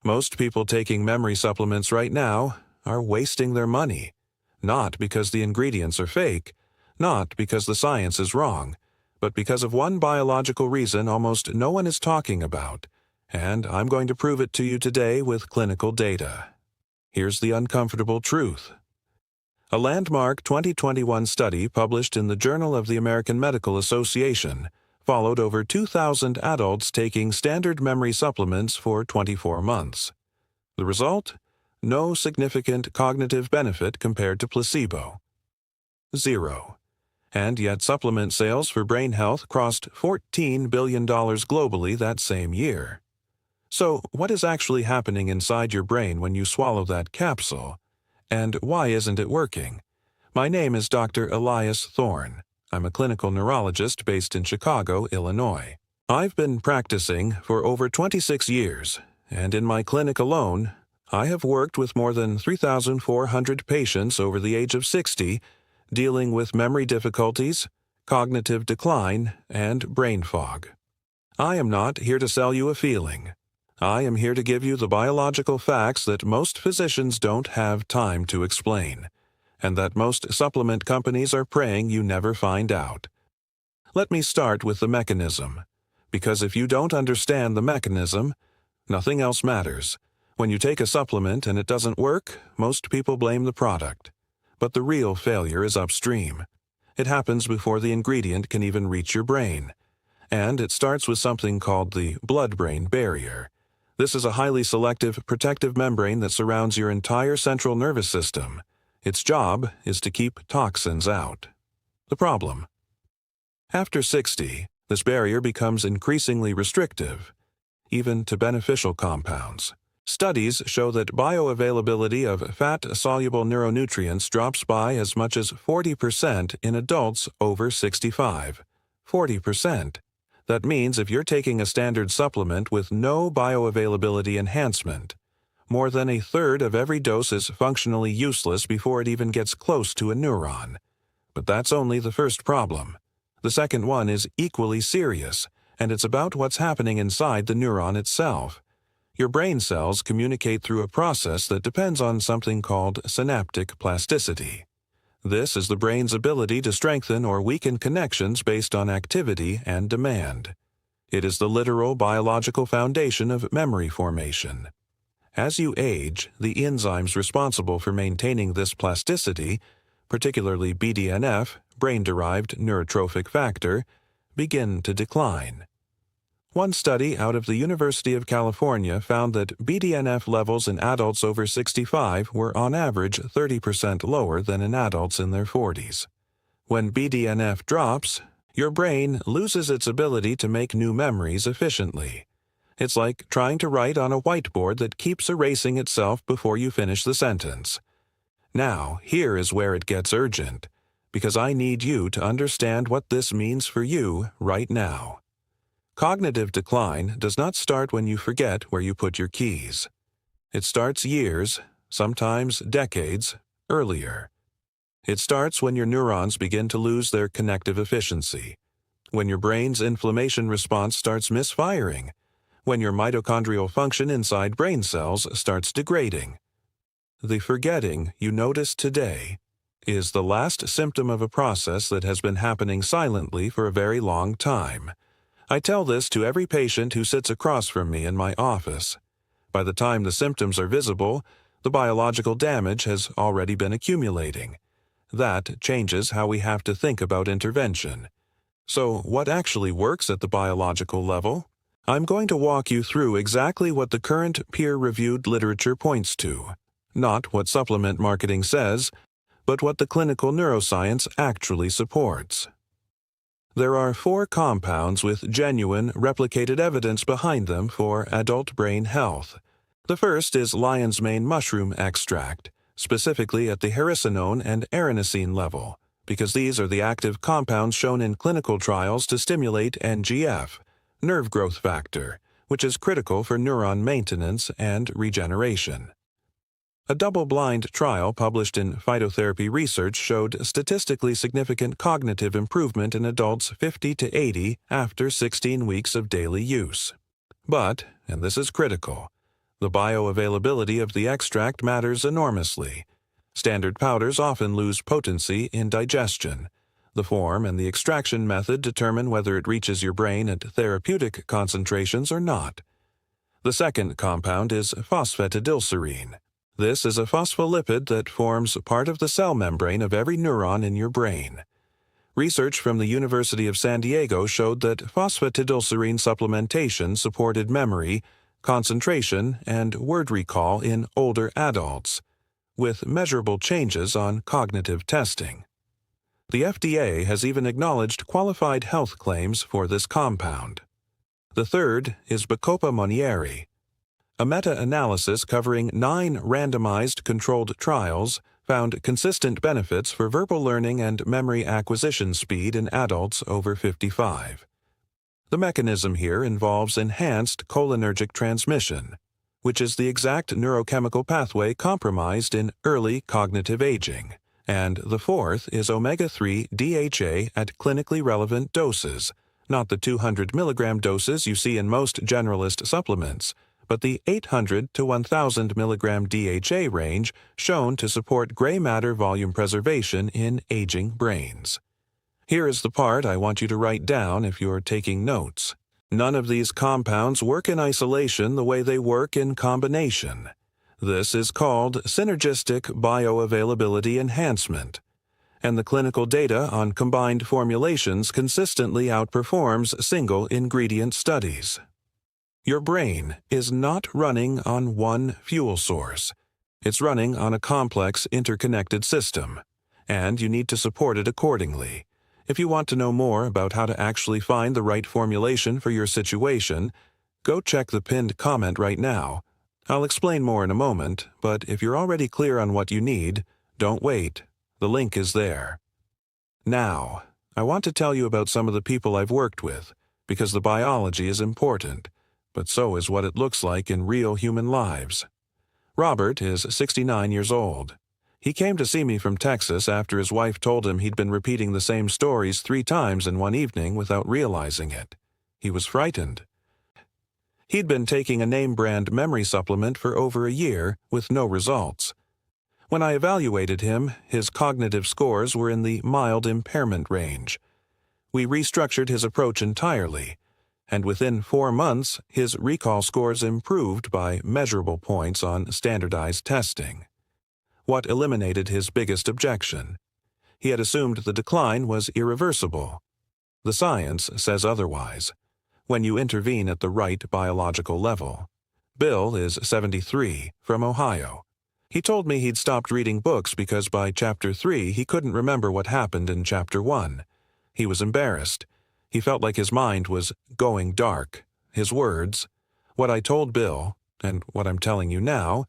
Most people taking memory supplements right now are wasting their money, not because the ingredients are fake, not because the science is wrong, but because of one biological reason almost no one is talking about, and I'm going to prove it to you today with clinical data. Here's the uncomfortable truth. A landmark 2021 study published in the Journal of the American Medical Association followed over 2,000 adults taking standard memory supplements for 24 months. The result? No significant cognitive benefit compared to placebo. Zero. And yet supplement sales for brain health crossed $14 billion globally that same year. So, what is actually happening inside your brain when you swallow that capsule? And why isn't it working? My name is Dr. Elias Thorne. I'm a clinical neurologist based in Chicago, Illinois. I've been practicing for over 26 years, and in my clinic alone, I have worked with more than 3,400 patients over the age of 60, dealing with memory difficulties, cognitive decline, and brain fog. I am not here to sell you a feeling. I am here to give you the biological facts that most physicians don't have time to explain, and that most supplement companies are praying you never find out. Let me start with the mechanism, because if you don't understand the mechanism, nothing else matters. When you take a supplement and it doesn't work, most people blame the product. But the real failure is upstream. It happens before the ingredient can even reach your brain. And it starts with something called the blood-brain barrier. This is a highly selective protective membrane that surrounds your entire central nervous system. Its job is to keep toxins out. The problem: after 60, this barrier becomes increasingly restrictive, even to beneficial compounds. Studies show that bioavailability of fat-soluble neuronutrients drops by as much as 40% in adults over 65. 40%. That means if you're taking a standard supplement with no bioavailability enhancement, more than a third of every dose is functionally useless before it even gets close to a neuron. But that's only the first problem. The second one is equally serious, and it's about what's happening inside the neuron itself. Your brain cells communicate through a process that depends on something called synaptic plasticity. This is the brain's ability to strengthen or weaken connections based on activity and demand. It is the literal biological foundation of memory formation. As you age, the enzymes responsible for maintaining this plasticity, particularly BDNF, brain-derived neurotrophic factor, begin to decline. One study out of the University of California found that BDNF levels in adults over 65 were on average 30% lower than in adults in their 40s. When BDNF drops, your brain loses its ability to make new memories efficiently. It's like trying to write on a whiteboard that keeps erasing itself before you finish the sentence. Now, here is where it gets urgent, because I need you to understand what this means for you right now. Cognitive decline does not start when you forget where you put your keys. It starts years, sometimes decades, earlier. It starts when your neurons begin to lose their connective efficiency, when your brain's inflammation response starts misfiring, when your mitochondrial function inside brain cells starts degrading. The forgetting you notice today is the last symptom of a process that has been happening silently for a very long time. I tell this to every patient who sits across from me in my office. By the time the symptoms are visible, the biological damage has already been accumulating. That changes how we have to think about intervention. So, what actually works at the biological level? I'm going to walk you through exactly what the current peer-reviewed literature points to. Not what supplement marketing says, but what the clinical neuroscience actually supports. There are 4 compounds with genuine, replicated evidence behind them for adult brain health. The first is lion's mane mushroom extract, specifically at the hericinone and arenosine level, because these are the active compounds shown in clinical trials to stimulate NGF, nerve growth factor, which is critical for neuron maintenance and regeneration. A double-blind trial published in Phytotherapy Research showed statistically significant cognitive improvement in adults 50 to 80 after 16 weeks of daily use. But, and this is critical, The bioavailability of the extract matters enormously. Standard powders often lose potency in digestion. The form and the extraction method determine whether it reaches your brain at therapeutic concentrations or not. The second compound is phosphatidylserine. This is a phospholipid that forms part of the cell membrane of every neuron in your brain. Research from the University of San Diego showed that phosphatidylserine supplementation supported memory, concentration, and word recall in older adults, with measurable changes on cognitive testing. The FDA has even acknowledged qualified health claims for this compound. The third is Bacopa monnieri. A meta-analysis covering 9 randomized controlled trials found consistent benefits for verbal learning and memory acquisition speed in adults over 55. The mechanism here involves enhanced cholinergic transmission, which is the exact neurochemical pathway compromised in early cognitive aging. And the fourth is omega-3 DHA at clinically relevant doses, not the 200 mg doses you see in most generalist supplements, but the 800 to 1000 mg DHA range shown to support gray matter volume preservation in aging brains. Here is the part I want you to write down if you're taking notes. None of these compounds work in isolation the way they work in combination. This is called synergistic bioavailability enhancement, and the clinical data on combined formulations consistently outperforms single-ingredient studies. Your brain is not running on one fuel source. It's running on a complex interconnected system, and you need to support it accordingly. If you want to know more about how to actually find the right formulation for your situation, go check the pinned comment right now. I'll explain more in a moment, but if you're already clear on what you need, don't wait. The link is there. Now, I want to tell you about some of the people I've worked with, because the biology is important, but so is what it looks like in real human lives. Robert is 69 years old. He came to see me from Texas after his wife told him he'd been repeating the same stories 3 times in one evening without realizing it. He was frightened. He'd been taking a name-brand memory supplement for over a year with no results. When I evaluated him, his cognitive scores were in the mild impairment range. We restructured his approach entirely, and within 4 months, his recall scores improved by measurable points on standardized testing. What eliminated his biggest objection? He had assumed the decline was irreversible. The science says otherwise, when you intervene at the right biological level. Bill is 73, from Ohio. He told me he'd stopped reading books because by Chapter 3 he couldn't remember what happened in Chapter 1. He was embarrassed. He felt like his mind was going dark. His words, what I told Bill, and what I'm telling you now,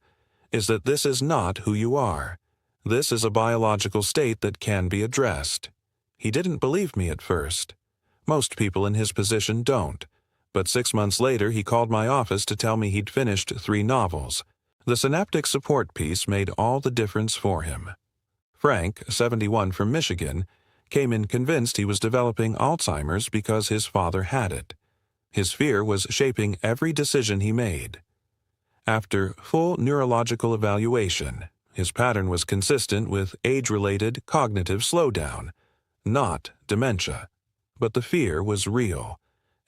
is that this is not who you are. This is a biological state that can be addressed. He didn't believe me at first. Most people in his position don't. But 6 months later he called my office to tell me he'd finished 3 novels. The synaptic support piece made all the difference for him. Frank, 71 from Michigan, came in convinced he was developing Alzheimer's because his father had it. His fear was shaping every decision he made. After full neurological evaluation, his pattern was consistent with age-related cognitive slowdown, not dementia. But the fear was real,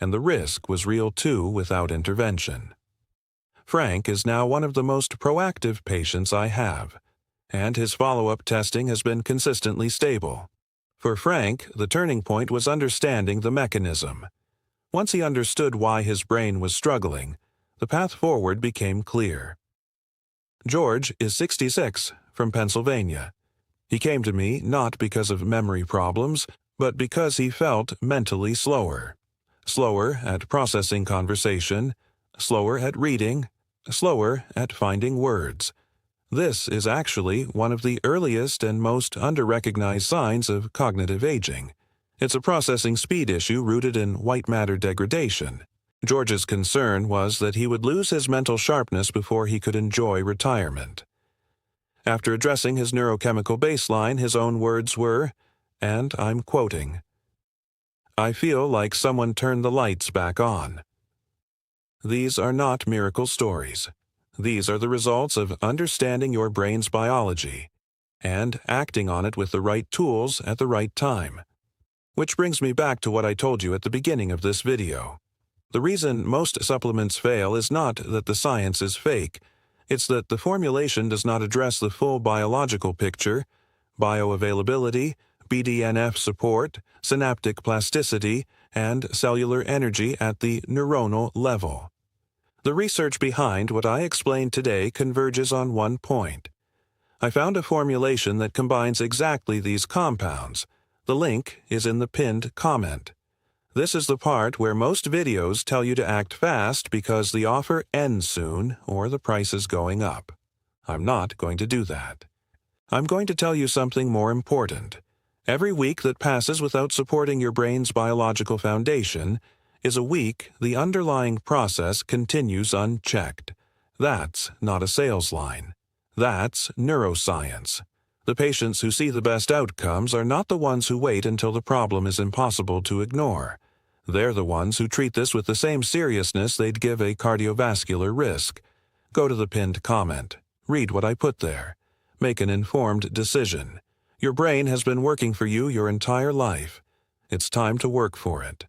and the risk was real too without intervention. Frank is now one of the most proactive patients I have, and his follow-up testing has been consistently stable. For Frank, the turning point was understanding the mechanism. Once he understood why his brain was struggling, the path forward became clear. George is 66, from Pennsylvania. He came to me not because of memory problems, but because he felt mentally slower. Slower at processing conversation, slower at reading, slower at finding words. This is actually one of the earliest and most under-recognized signs of cognitive aging. It's a processing speed issue rooted in white matter degradation. George's concern was that he would lose his mental sharpness before he could enjoy retirement. After addressing his neurochemical baseline, his own words were, and I'm quoting, "I feel like someone turned the lights back on." These are not miracle stories. These are the results of understanding your brain's biology and acting on it with the right tools at the right time. Which brings me back to what I told you at the beginning of this video. The reason most supplements fail is not that the science is fake, it's that the formulation does not address the full biological picture, bioavailability, BDNF support, synaptic plasticity, and cellular energy at the neuronal level. The research behind what I explained today converges on one point. I found a formulation that combines exactly these compounds. The link is in the pinned comment. This is the part where most videos tell you to act fast because the offer ends soon or the price is going up. I'm not going to do that. I'm going to tell you something more important. Every week that passes without supporting your brain's biological foundation is a week the underlying process continues unchecked. That's not a sales line. That's neuroscience. The patients who see the best outcomes are not the ones who wait until the problem is impossible to ignore. They're the ones who treat this with the same seriousness they'd give a cardiovascular risk. Go to the pinned comment. Read what I put there. Make an informed decision. Your brain has been working for you your entire life. It's time to work for it.